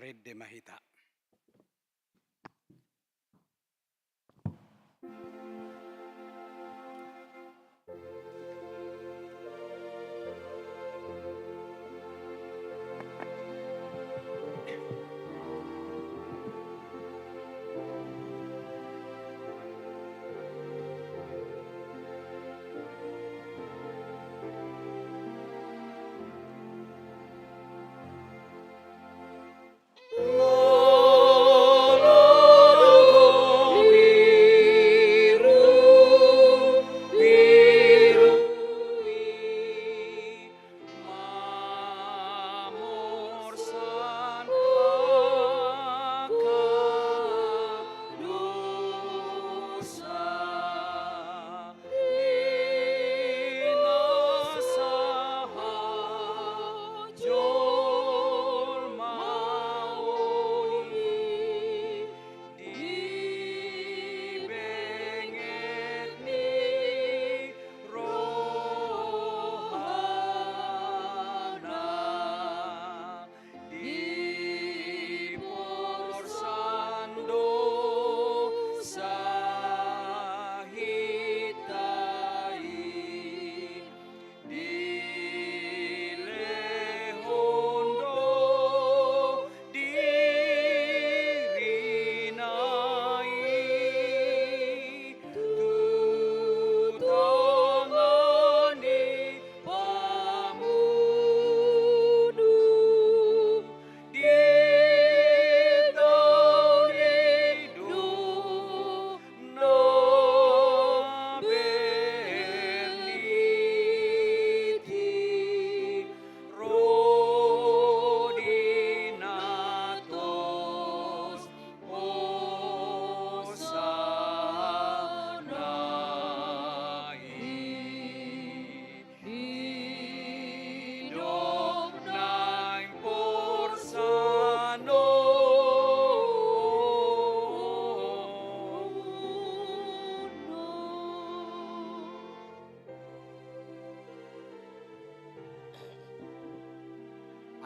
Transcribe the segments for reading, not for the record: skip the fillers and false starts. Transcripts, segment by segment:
Redde Mahita.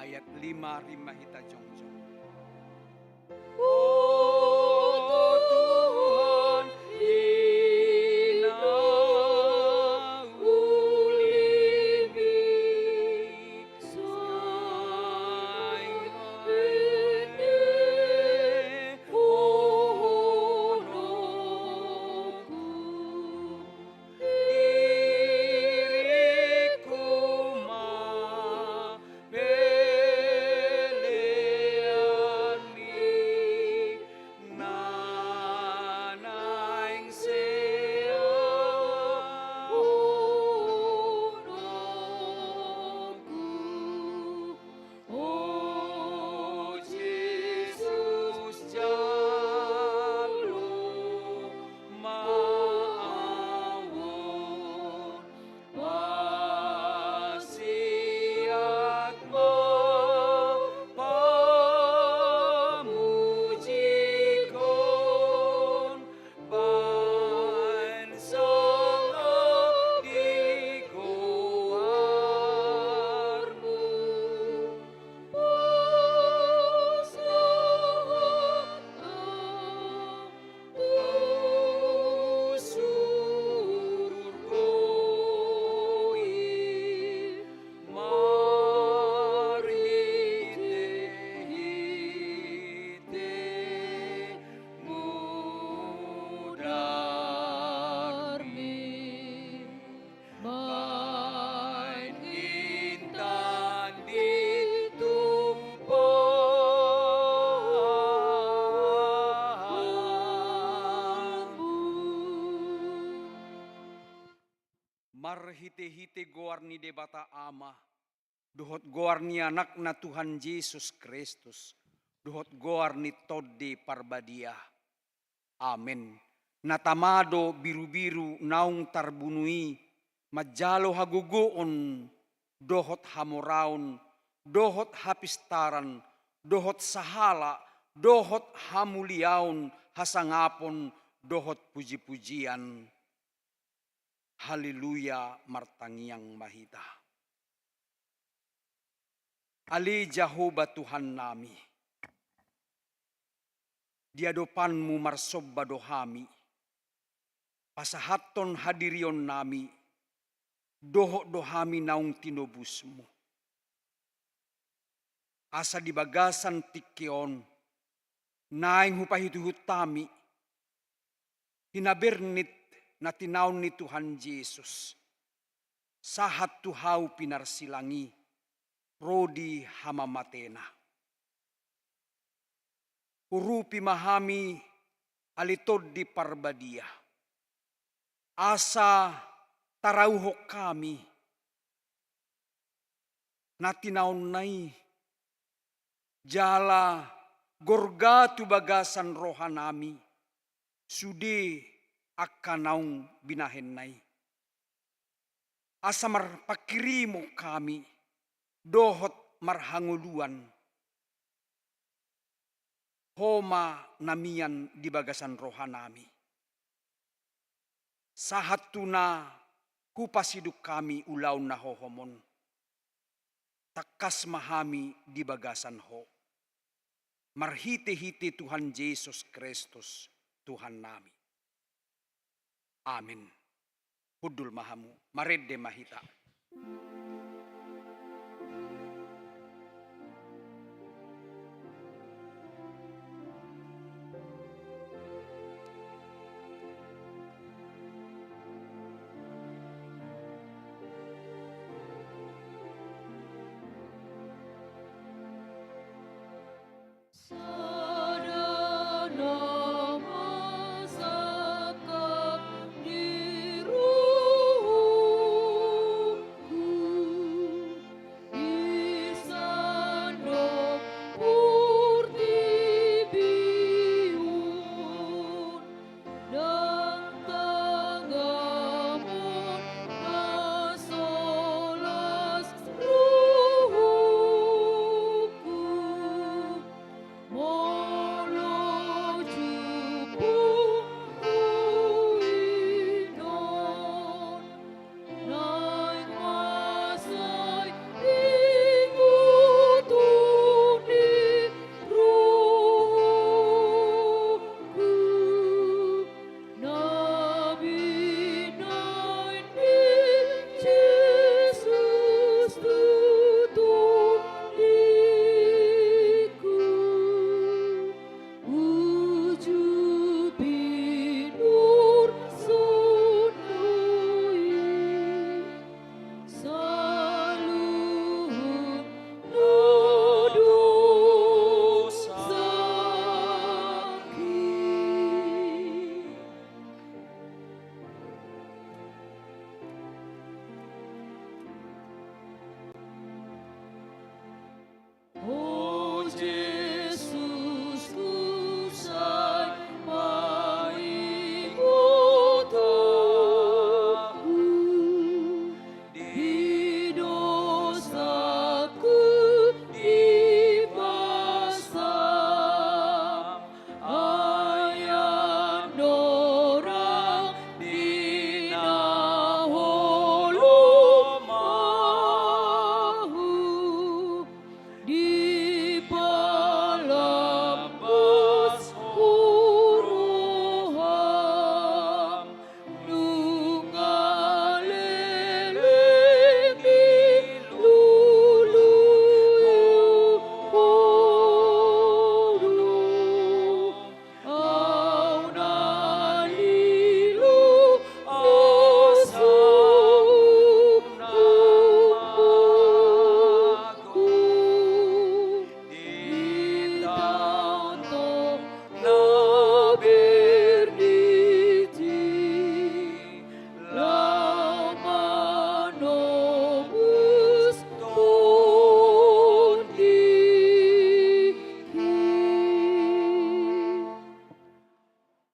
Ayat 5 Rimahita Jongjong. Oh Tuhan, hina ulibi saing ene honoku diriku marhite-hite goarni debata ama, dohot goarni anakna Tuhan Yesus Kristus, dohot goarni todde parbadia. Amen. Natamado biru-biru naung tarbunui, majalo haguguon, dohot hamoraun, dohot hapistaran, dohot sahala, dohot hamuliaun, hasangapon, dohot puji-pujian. Haleluya martangiang mahita. Ali Jehovah Tuhan nami, Diadopanmu marsobba dohami. Pasahaton hadirion nami. Doho dohami naung tinobusmu. Asa di bagasan tikion. Naing hupahituhut tami. Hinabernit na tinaon ni Tuhan Yesus. Sahat tuhau pinarsilangi. Rodi hamamatena. Urupi mahami alitod di parbadia. Asa tarauhok kami. Natinaon nai. Jala gorga tu bagasan rohanami. Sudi akanaung binahen nai. Asa marpakirimo kami. Dohot marhanguluan. Homa namian di bagasan rohanami. Sahat tuna kupasiduk kami ulaw na hohomon. Takas mahami di bagasan ho. Marhite-hite Tuhan Yesus Kristus, Tuhan nami. Amin. Hudul mahamu, maredde mahita.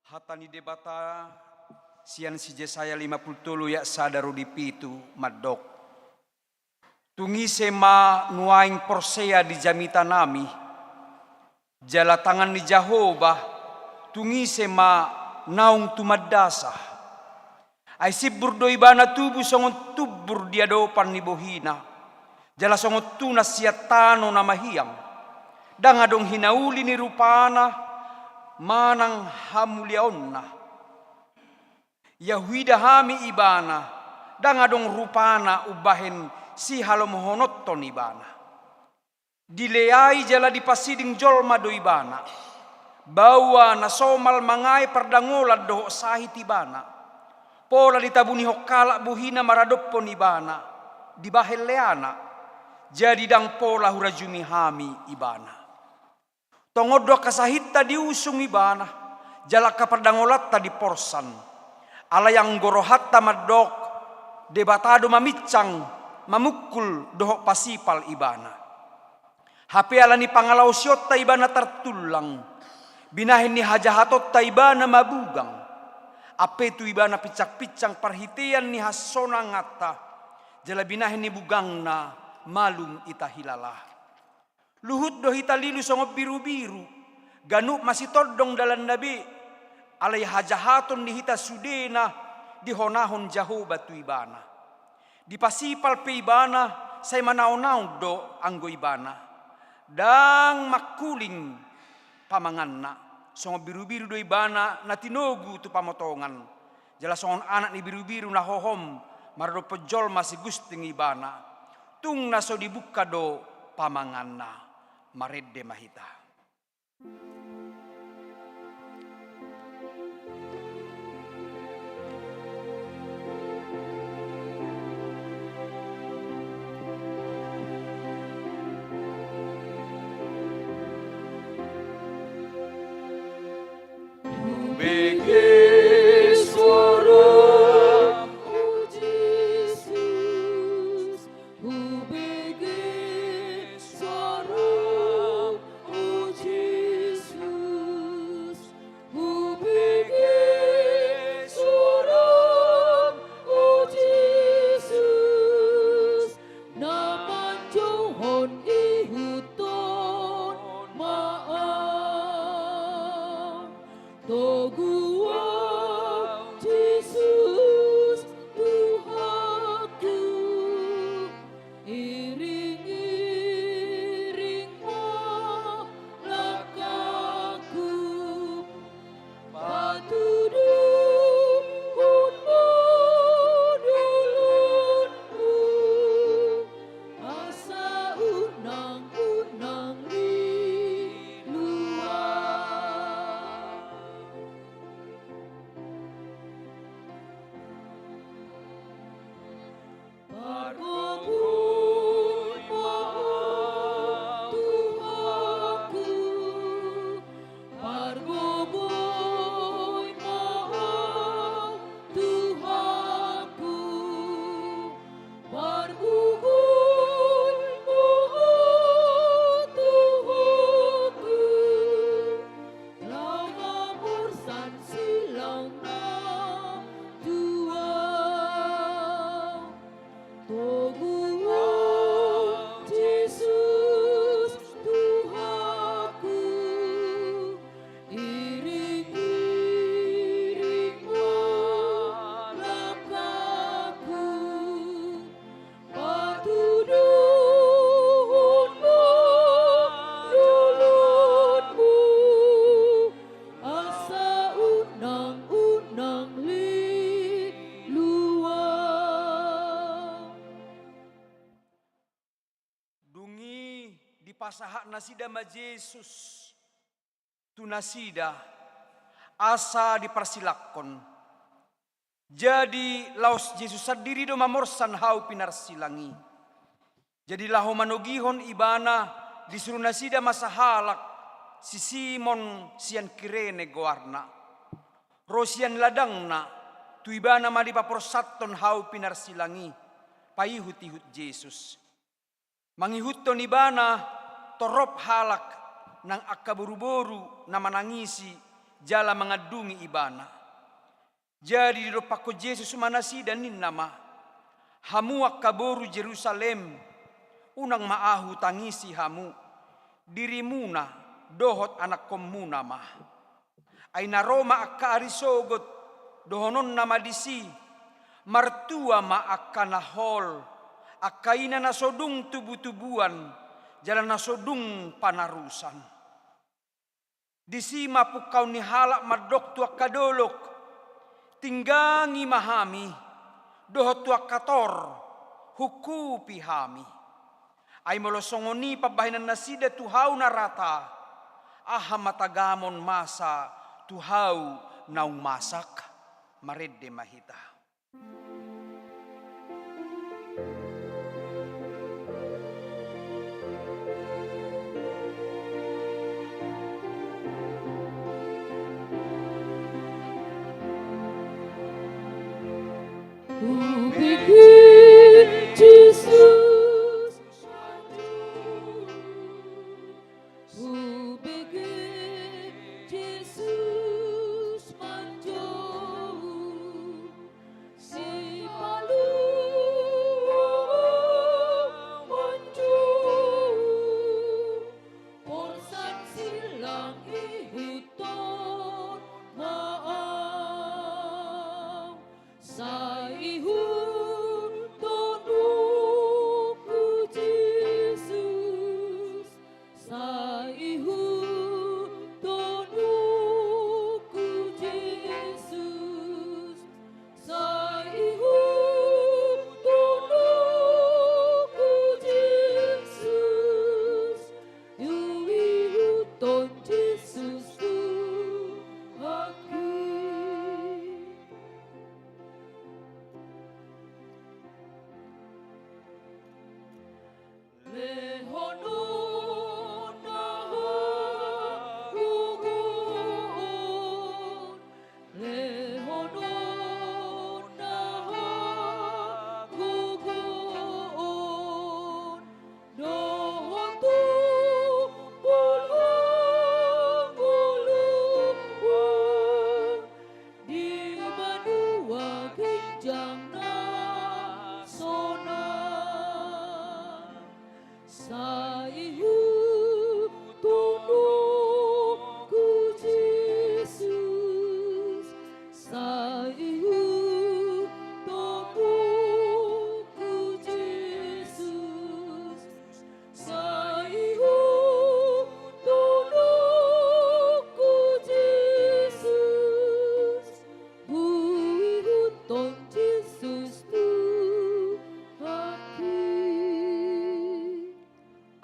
Hatani debata sian si Jesaya 50 ya sadaru di pitu madok. Tungi sema nuaing porsea di jamita nami. Jala tangan ni Jehovah tungi sema naung tumadasa. Ay sibur do ibana tubu songon tubur diadopan ni bohina. Jala songon tunas siatano na mahiyang. Dangadong hinauli ni rupana. manang hamuliaonna. Yahuida hami ibana, dangadong rupana ubahen si halomohonotton ibana. Dileai jala dipasiding jolma do ibana. Bawa na somal mangai pardangolad do sahit ibana. Pola ditabuni hokala buhina maradopon ibana. Dibahel leana. Jadi dang pola hurajumi hami ibana. Tongodo kasahita diusung ibana. Jalaka pardangolatta di porsan. Ala yang gorohatta madok. Debatado mamicang. Mamukul dohok pasipal ibana. HP alani pangalau syota ibana tertulang. Binahin ni hajahatot ta ibana mabugang. Ape tu ibana picak-picang parhitian ni hasona ngata. Jala binahin ni bugangna malum itahilala. Luhut do hitalilu songob biru-biru. Ganuk masih todong dalam nabi. Alay hajahaton ni hita sudena. Dihonahon jaho batu ibana. Dipasipal pe ibana. Say manaw-naw do anggo ibana. Dang makuling pamanganna. Songo biru-biru do ibana na tinogu tu pamotongan. Jala songon anak ni biru-biru na hohom. Marado pejol masih gusting ibana. Tung naso dibuka do pamanganna. Maredde mahita. Pasaha nasida ma Jesus tu nasida asa dipersilakon. Jadi laos Jesus sendiri do mamorsan hau pinarsilangi. Jadi laho manogihon ibana disuruh nasida masahalak si Simon sian kirene goarna. Rosian ladangna tu ibana madipaporsaton hau pinarsilangi. Paihut-ihut Jesus. Mangihuton ibana torop halak nang akaburu-buru na manangisi jala mengadungi ibana. Jadi di dopako Yesus manasida nin nama hamu akaboru Jerusalem unang maahu tangisi hamu dirimuna dohot anak komuna mah. Ay naroma akka arisogot dohonon nama disi martua ma akka nahol akaina nasodung tubu-tubuan jalan nasodung panarusan. Disima pukau ni halak madok tua kadolok, tinggangi mahami, doho tua kator, huku pihami. Ay molosongoni pabahinan nasida tuhau narata, aha matagamon masa tuhau naung masak, marede mahita. Who begin Jesus? Who begin Jesus manjou si palu manjou porsan silang ihuton maau sa ihun tonuku Jesus sa ihun tonuku Jesus sa ihun tonuku Jesus yu ihun ton Jesus tu haki. Lehono naha gugun, lehono naha gugun, doho tu pulang uluwan, di benua ginjang nasional. Sa ihun tonuku Jesus, sa ihun tonuku Jesus, sa ihun tonuku Jesus, bu ihun ton Jesus tu haki.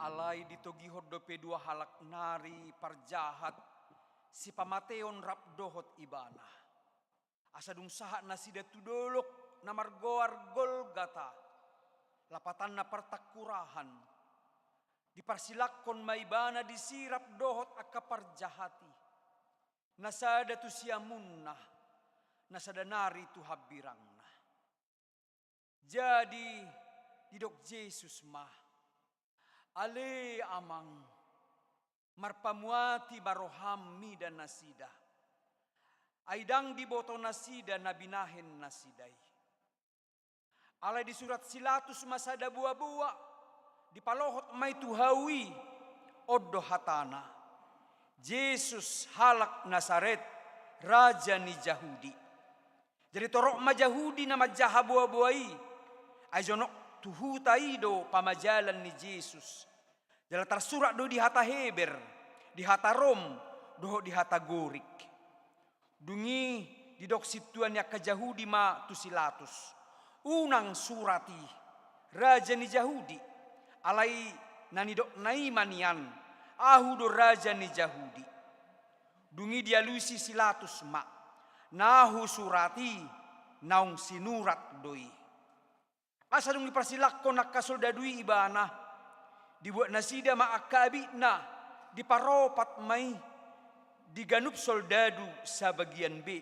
Alai ditogi hodope dua halak nari parjahat, si pamateon rap dohot ibana. Asadung sahat nasida tudolok namargoar Golgata, lapatan na partakurahan. Diparsilakon maibana disirap dohot akaparjahati. Nasada tu siamunna, nasada nari tu habirangna. Jadi didok Yesus mah, ale amang marpamuati barohami dan nasida. Aidang diboto nasida nabinahen nasidai. Alai di surat silatus masada buah-buah, di palohot mai tuhawi oddo hatana. Yesus halak Nasaret, raja ni Yahudi. Jadi torok ma Yahudi nama jaha buah-buai. Aijonok tuhu taido pamajalan ni Yesus. Jala tersurat do di hata Heber, di hata Rom, doho di hata Gorik. Dungi didok situan ya ke Yahudi ma tusilatus. Unang surati raja ni Yahudi. Alai nani dok naimanian, ahu do raja ni Yahudi. Dungi dia lusi silatus ma, nahu surati naung sinurat doi. Asa dong dipersilakon nak kasoldadui ibana, dibuat nasida maakabina, diparopat mai, diganup soldadu sa bagian B,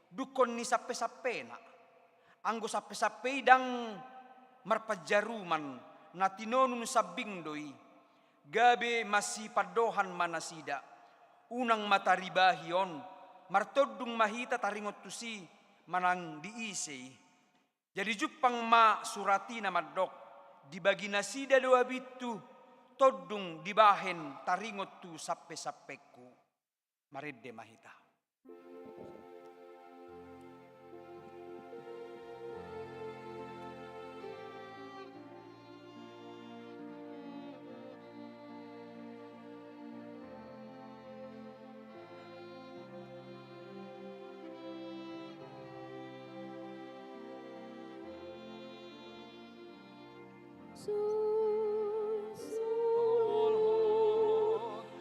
dukon ni sape-sapena, anggo sape-sape dang marpajaruman, natinonun sabing doi, gabe masih padohan manasida, unang mataribahion, martodung mahita taringot tusi, manang diisei. Jadi jupang ma surati nama dok dibagi nasida doa bitu todung dibahen taringot tu sappe-sappeku marede mahita.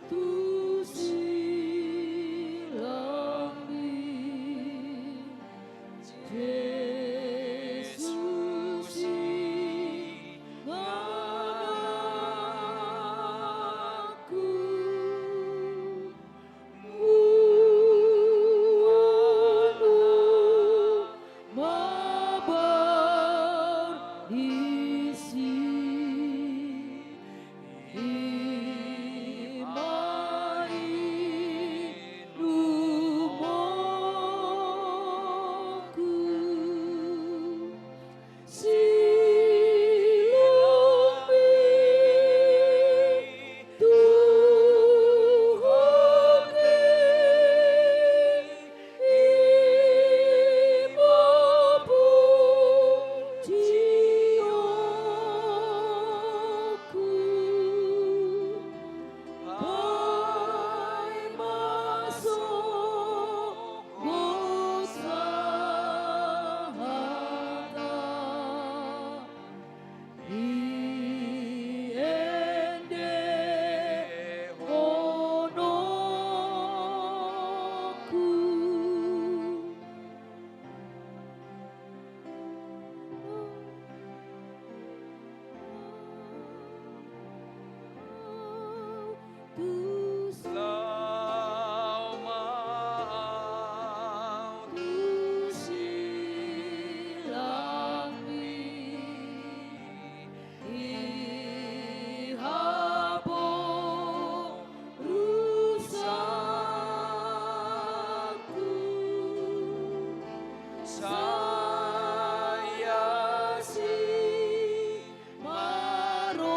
Tu silambi Jesus inganaku mulu mabar isi imai rumoku silumi Tuhane imapu jioku Pai masuk gosahata iende honoku Tu Lau mau tu silambi ihabo rusaku saya si marohami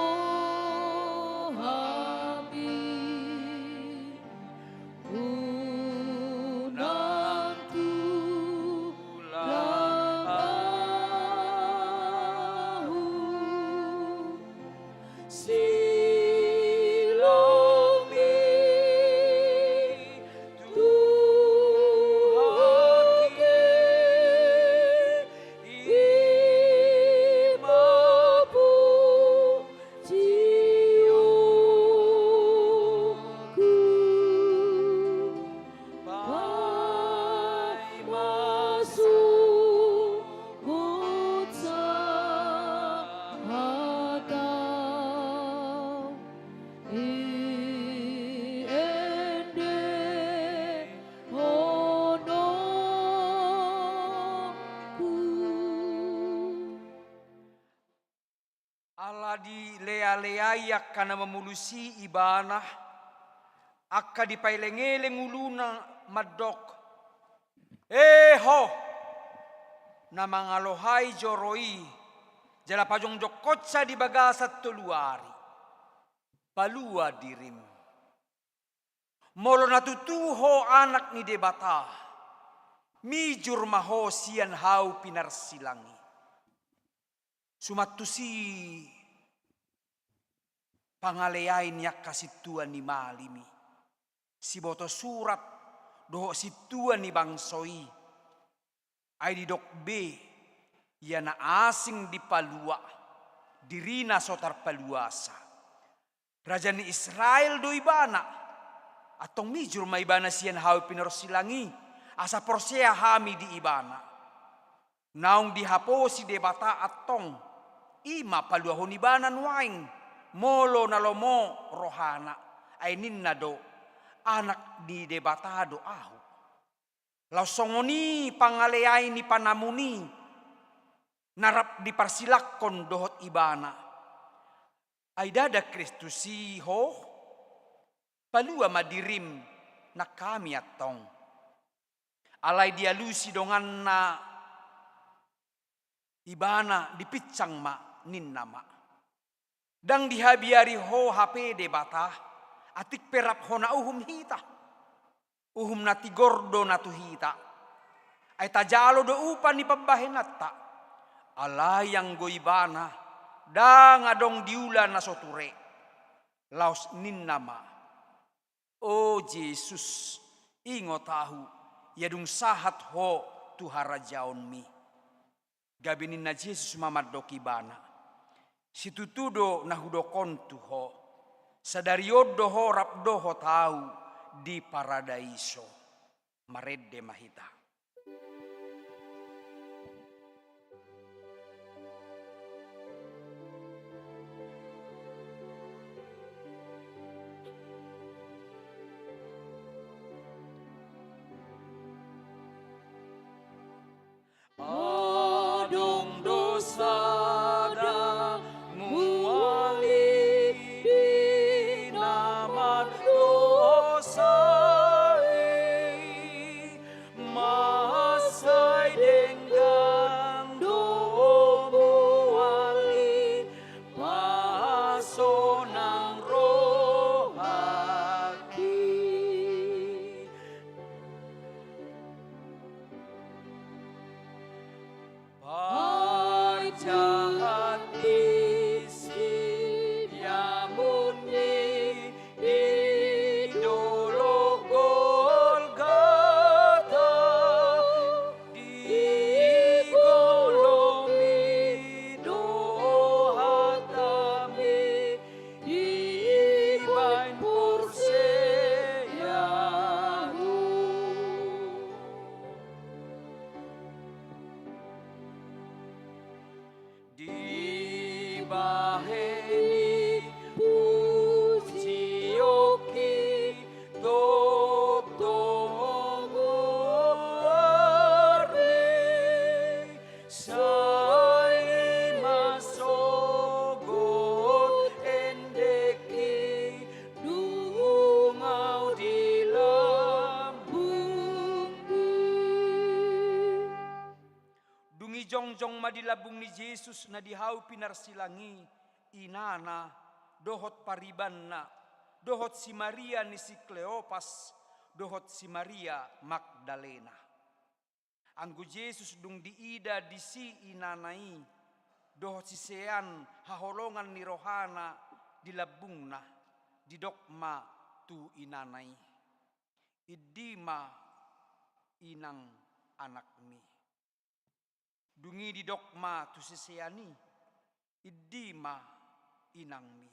unantu labahu silomi Tuhake imapu jioku Pai masuk gosahata iende honoku Allah di lea-leayak kana memulusi ibanah akka di pailengele nguluna madok ho na mangalohai joroi jala pajong jokotsa di bagasat tuluari palua dirim molo natutuho anak ni debata mijur maho sian hau pinarsilangi sumatusi pangaleain yak kasituan ni malimi si boto surat doho situan ni bangsoi ay di dok B ya na asing di palua dirina sotar paluasa raja ni Israel do ibana atong mijur may ibana siyan hawi pinarsilangi asa porsea hami di ibana naong dihapo si debata atong ima paluahon ibanan waing molo nalomo rohana ay ninna do anak di debata do ahu lausongoni pangaleay ni panamuni narap di parsilakon dohot ibana ay dada Kristusi ho palua madirim na kami atong alay dialusi dongan na ibana dipitsang ma ninna ma dang dihabiari ho HP debata atik perap ho na uhum hita uhum na tigordo na tuhita ay tajalo do upan ni pambahenata alayang goibana dang adong diula na soture laos ninnama o Jesus ingo tahu yadung sahat ho tuhara jaon mi gabinin na Jesus mamaddoki bana situtudo nahudo kontuho, sadariodo ho rapdoho tahu di paradaiso. Maredde mahita. Adong dosa dan muali di nama dosa masai dengan do muali pasonang rohati. Jahat isi yamuni idolo Golgota digolomi dohatami ibain porseyahu. Di baheni pujioki totonguarne sai masogot endeki dungau di lambungku. Dungi jongjong madilabung ni Yesus na dihau pinarsilangi inana dohot paribanna dohot si Maria ni si Kleopas dohot si Maria Magdalena. Anggu Yesus dung diida di si inanai dohot si sean haholongan ni rohana dilabungna di dokma tu inanai idima inang anak mi. Dungi di dokma tu seseani idima inangmi.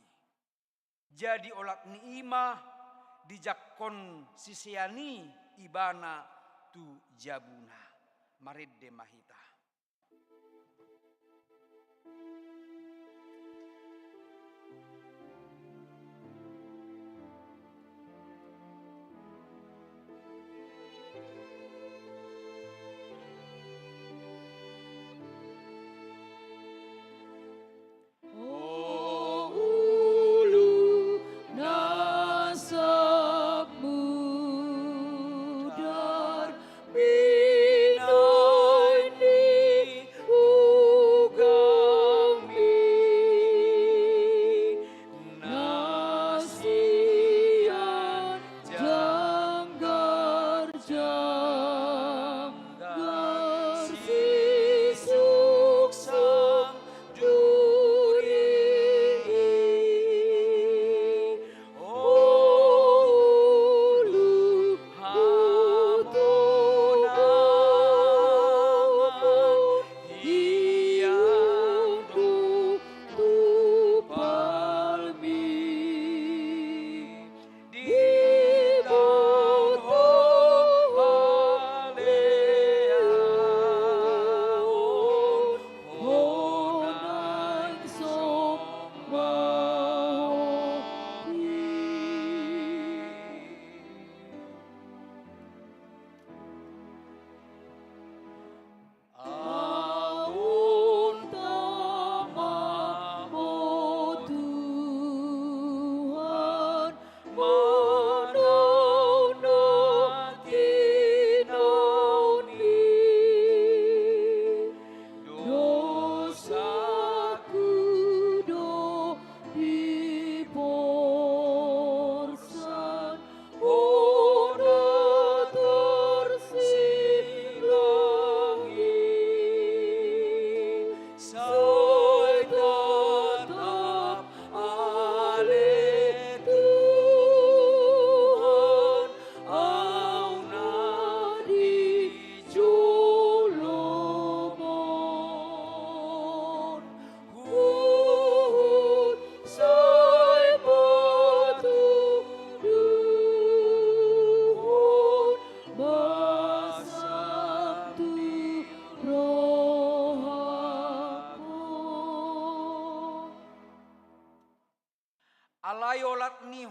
Jadi olat ni ima dijakon siseani ibana tu jabuna. Maredde mahita. Minai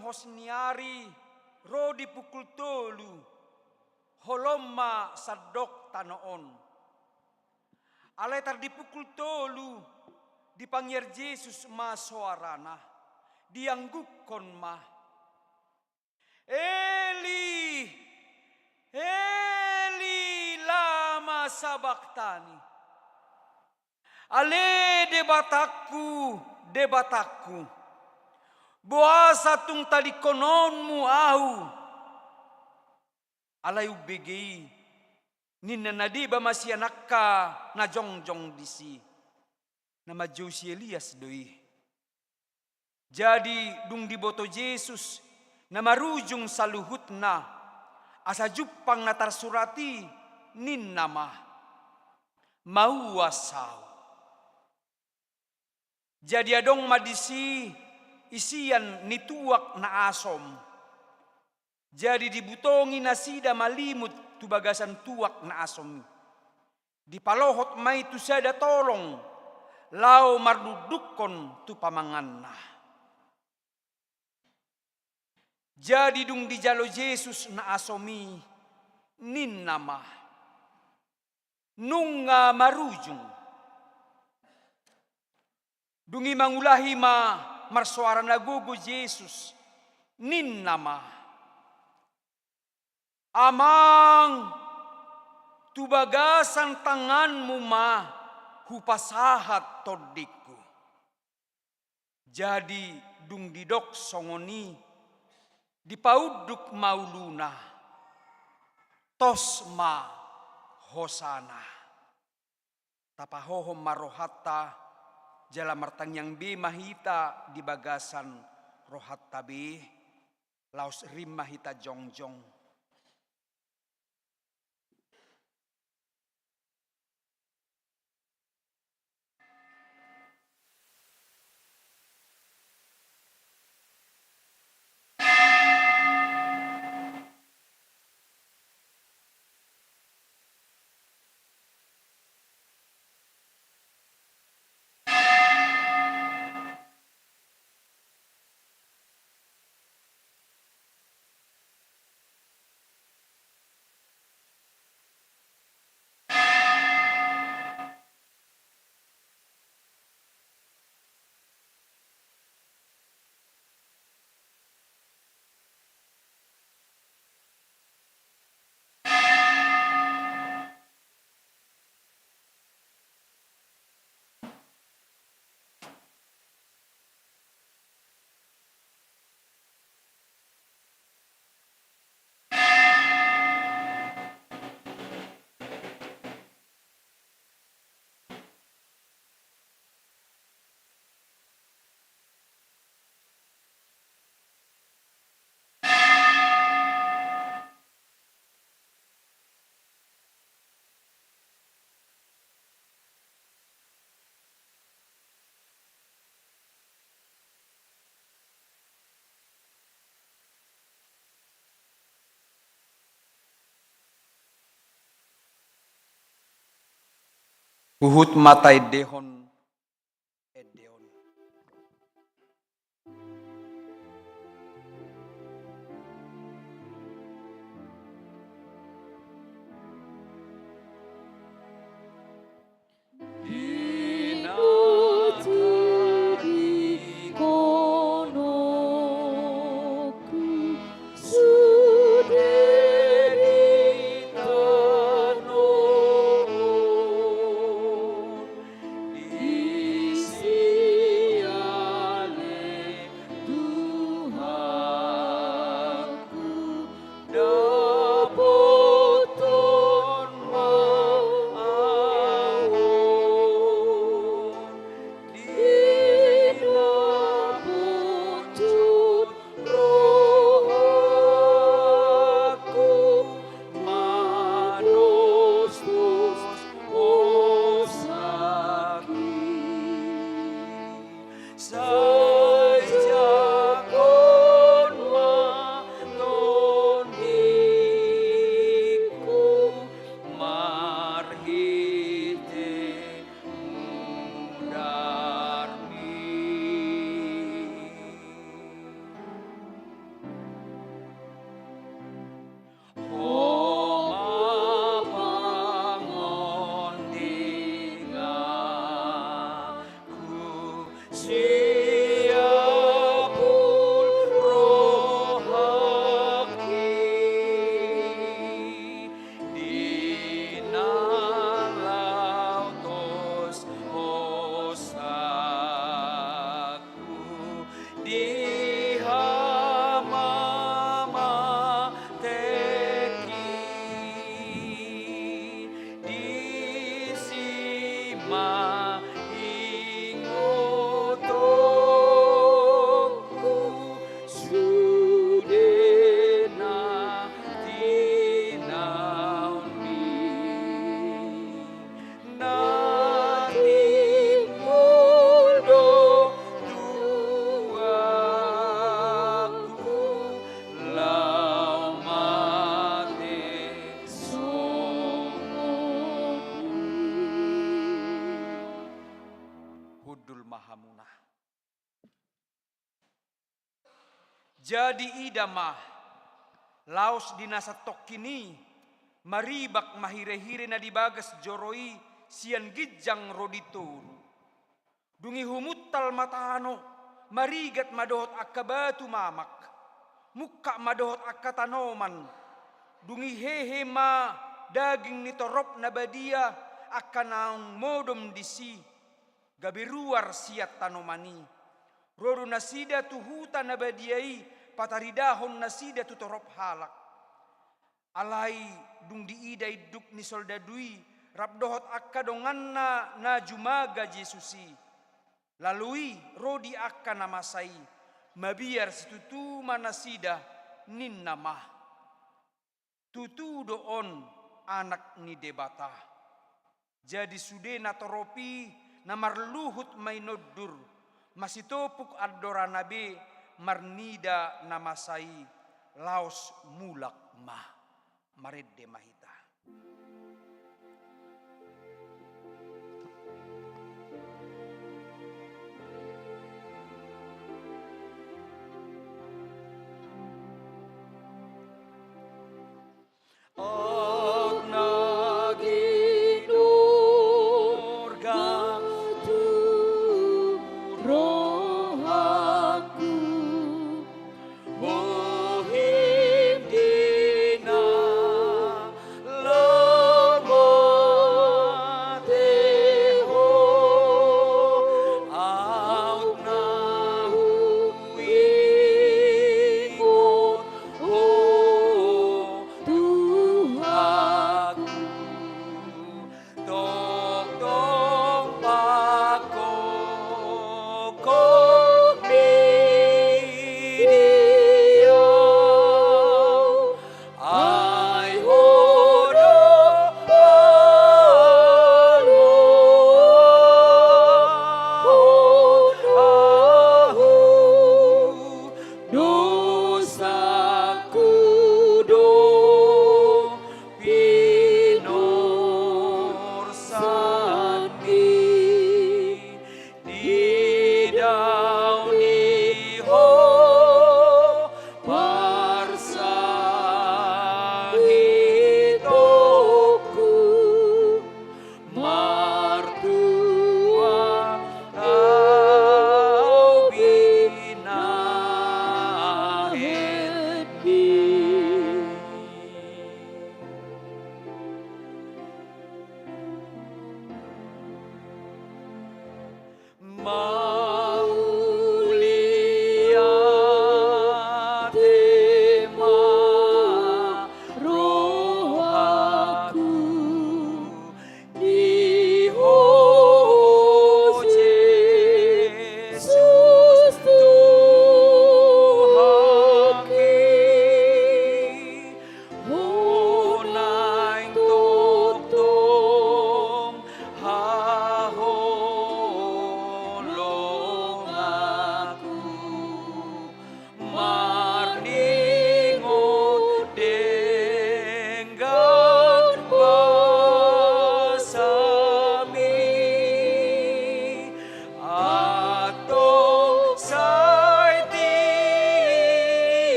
hosniari ro di pukul tolu holoma sadok tanoon. Aletar di pukul tolu dipanggil Yesus ma suarana dianggukon ma Eli Eli lama sabaktani. Ale debatakku boasa tung tadi kononmu au alai ubegei ninna nadiba masih anakka na jongjong disi nama Josi Elias doi. Jadi dung diboto Yesus nama rujung saluhutna asa jupang natar surati nin nama mau wasau. Jadi adong madisi isian nituak na asom. Jadi dibutongi nasida malimut tu bagasan tuak na asom. Dipalohot mai tu sada tolong lau mardudukon tu pamanganna. Jadi dung dijalo Yesus na asomi nin nama nunga marujung. Dungi mangulahi ma marsuara nagugo Yesus nin nama amang tubagasan tanganmu ma hupasahat todikku. Jadi dung didok songoni dipauduk mauluna tosma hosana tapahohom marohata jala martang yang be mahita di bagasan rohat tabe laos rim mahita jongjong. Uhut matai dehon edeon. Jadi idamah laos dinasa tokkini maribak mahire-hire na dibagas joroi sian gijang roditur. Dungi humuttal matano marigat madohot akka batu mamak. Muka madohot akka tanoman. Dungi hehe ma daging nitorop na badia akka naung modom disi. Gabiruar siat tanomani. Rodo nasida tu huta na badiai pataridahon nasida tu torop halak. Alai dung diidai duk ni soldadui rabdohot akka donganna na jumaga Jesusi. Lalui rodi akka namasai mabiar situtu manasida nin namah. Tutu doon anak ni debata. Jadi sudena toropi namarluhut mainodur masitopuk adora nabe marnida namasai laos mulak mah maredde mahita.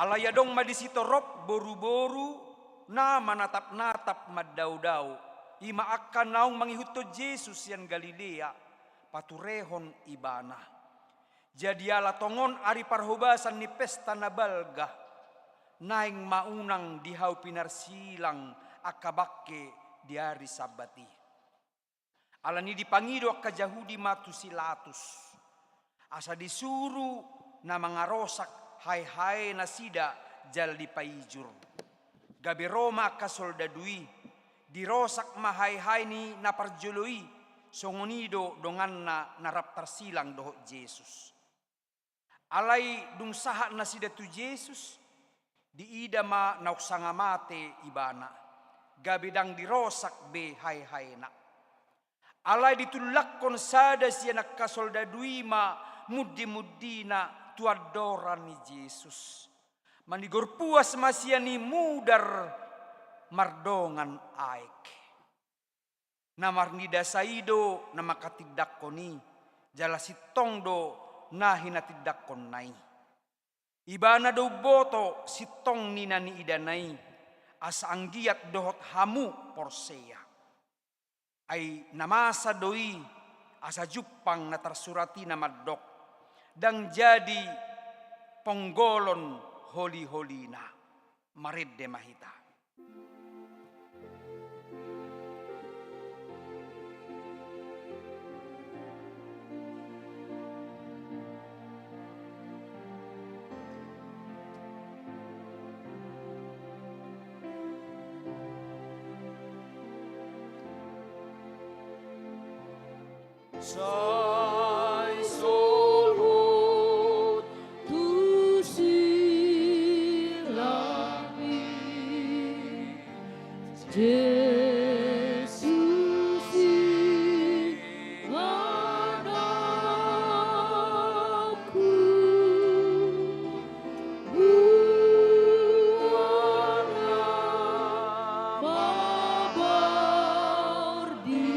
Alayadong madisitorop boru-boru na manatap-natap maddaw-daw. Ima akan naung mangihuto Jesus yan Galilea paturehon ibana. Jadi ala tongon ari parhubasan ni pesta na balga. Naing maunang dihaw pinarsilang akabakke di hari sabati. Ala ni dipangido akka Jahudi matusilatus. Asa disuru na mga rosak hay-hay na sida jal di paijur. Gabi Roma ka soldadui, dirosak mahai-hai ni naparjului, songonido dongan na naraptar silang doho Jesus. Alai dung saha na sida tu Jesus, di ida ma nauksanga mate ibana, gabidang dirosak be hai-hai na. Alai ditulakkon sada siya nakasoldadui ma muddi-muddi na tuadoran ni Jesus. Manigor puas masya ni mudar mardongan aik. Namar nida saido na makatidak ni jala sitong do na hinatidak nai. Ibana do boto sitong ni nani idanai asa anggiat dohot hamu porseya. Ay namasa doi asa jupang na tersurati na maddok dan jadi ponggolon holi-holina maridde mahita. Sai solhut tu silami Jesus anakku buana mabar di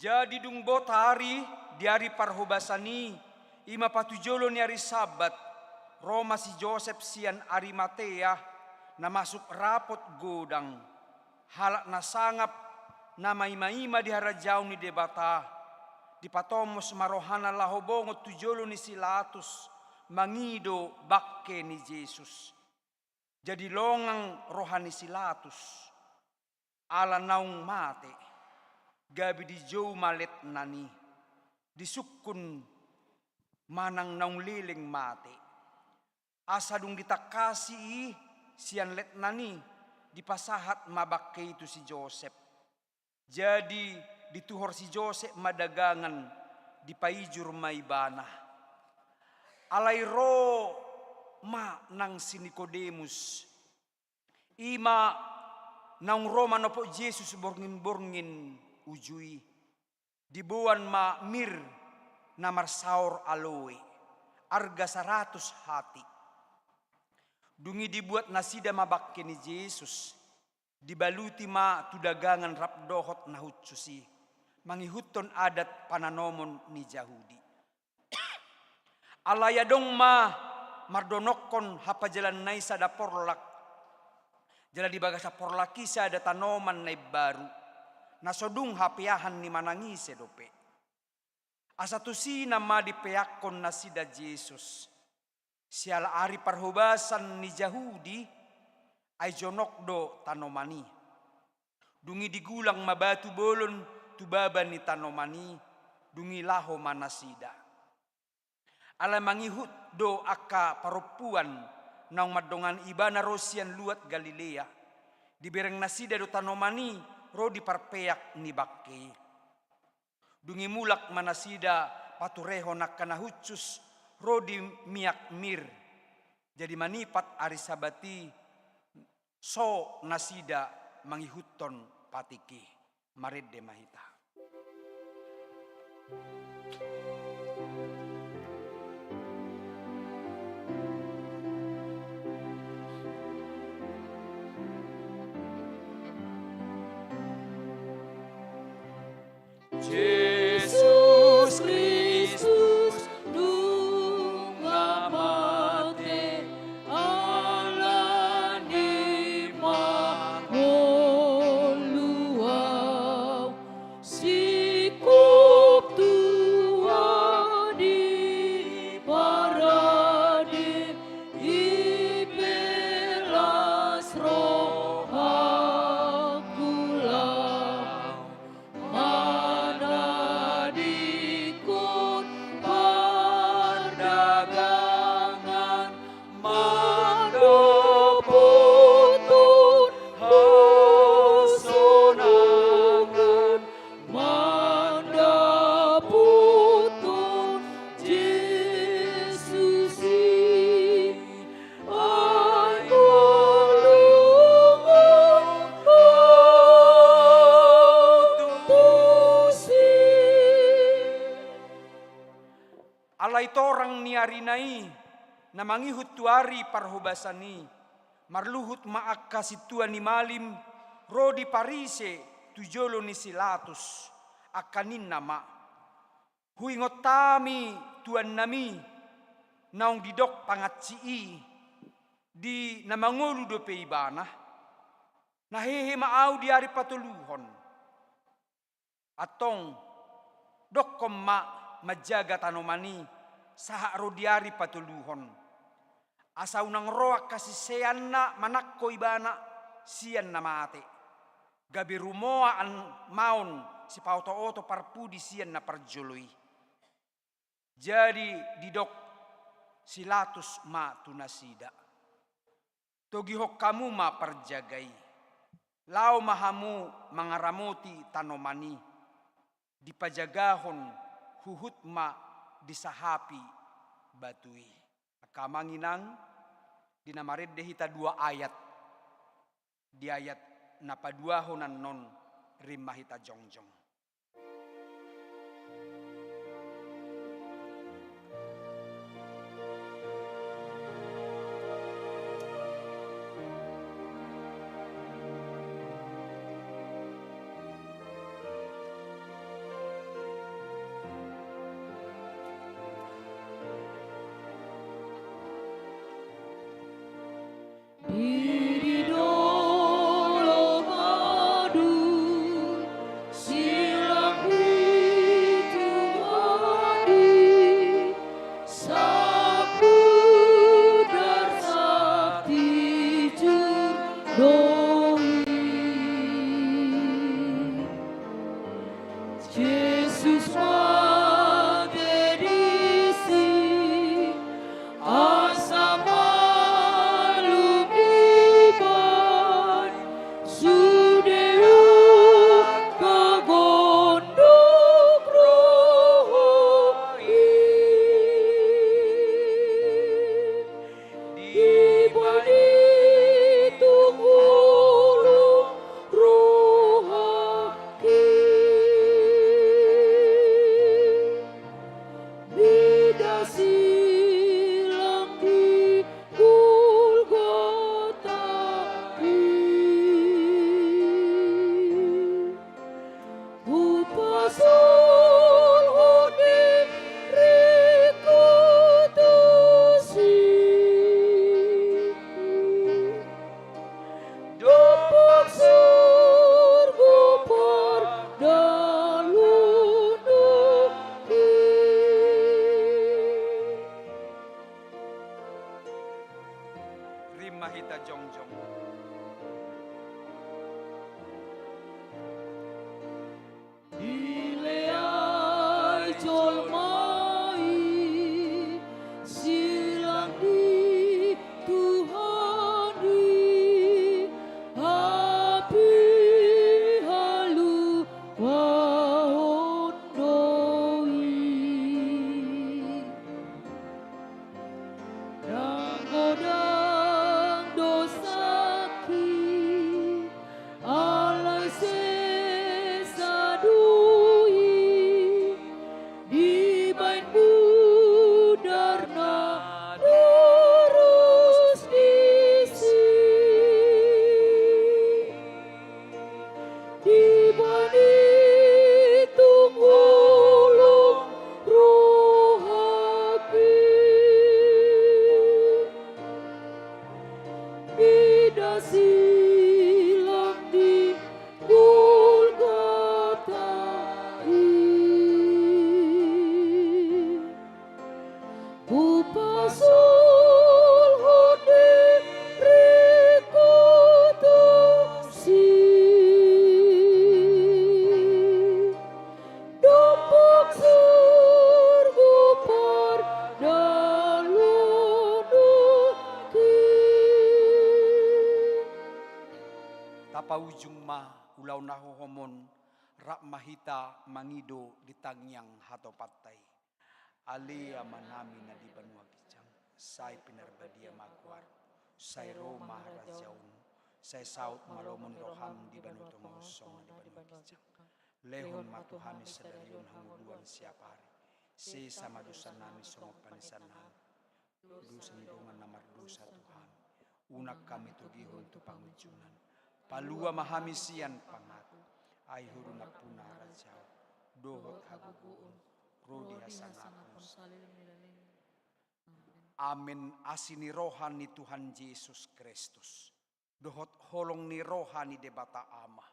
Jadi dung bot hari di hari parhobasani ima patujolo ni hari sabat Roma si Joseph sian Arimatea na masuk rapot godang halak na sangap na maima-ima di harajau ni debata di patomos marohana lahobongo tujolo ni Silatus mangido bakke ni Jesus. Jadi longang rohani Silatus ala naung mate gabi di jauh malet nani disukun manang naung liling mate asadung ditakasi sian let nani dipasahat mabakke itu si Joseph Jadi dituhor si Jose madagangan di paijur maibana. Alay ro ma nang si Nicodemus. Ima nang Roma nopo Jesus borngin-borngin ujui. Dibuan ma mir namar saur aloe. Arga 100 hati. Dungi dibuat nasida mabakke ni Jesus. Dibaluti ma tu dagangan rapdohot na hutsusi. Mangihuton adat pananomon ni Yahudi. Alaya dong ma mardonokon hapa jalan nai sada porlak. Jala di bagasa porlaki sada tanoman nai baru. Nasodung hapiahan ni manangise dope. Asatusi nama dipeakon nasida Jesus. Siala ari parhubasan ni Yahudi ay jonokdo tanomani. Dungi digulang mabatu bolon tubaba ni tanomani. Dungi laho manasida. Ala mangihut do aka parupuan nang madongan ibana rosian luat Galilea. Dibereng nasida do tanomani ro diparpeak ni bakke. Dungi mulak manasida patureho nakana hutsus ro di miak mir. Jadi manipat ari sabati so nasida mangihuton patiki marede mahita. Jesus Christus dunga mate ala ni maholuaw sikup Tuhan di paradis ibelas roh akulah mana dikut perdagangan mandaputun hasonangan mandaputun Yesus ay golongan tusi. Alay torang ni arinai na mangihut tuari parhubasani. Marluhut maak kasituan ni malim rodi parise tujolo ni silatus akanin nama. Huingot tami tuan nami naong didok pangatsii di namangolu do peibana. Nahehe maaw di ari patuluhon. Atong dokkom ma majaga tanomani saha rodiari patuluhon. Asa unang roak kasisean na manakko ibana sian na mate. Gabi rumoa an maun si pauto-oto parpudi sian na parjoloi. Jadi didok silatus ma tunasida. Togihok kamu ma perjagai. Lau mahamu mangaramoti tanomani. Dipajagahon huhut ma disahapi batui. Akamanginang dinamaridde hita 2 ayat. Di ayat napaduahonan non rimah hita jongjong. Diri dolong adu silang itu adi sapu dar sakti judoi Yesus magerisi asa malum diban sudeu ulau nahohomon rak mahita mangido di tangyang hatopatai. Alia manami na di banua kijang, say pinarbadia magwar, say Roma harajaun, say saut malomon roham di banu tomosong na di banua kijang. Lehon matuhani sadarion hanguduan siapa hari, si sama dosa nami somok panisan nami, dusan dongan namar dosa Tuhan, unak kami tugihon tu pangujunan, palua mahamisian pangaku, ay huruna puna rajau, dohot haguguun, rodi hasangapun. Amin asini rohani Tuhan Yesus Kristus. Dohot holong ni rohani debata ama.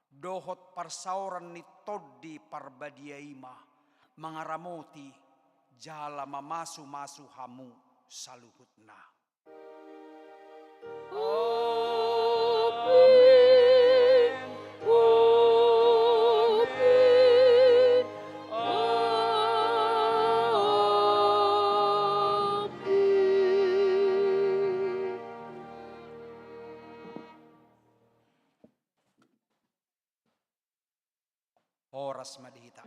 Dohot parsauran ni toddi parbadiaima. Mangaramoti jala mamasu-masu hamu saluhutna. Oras madihita.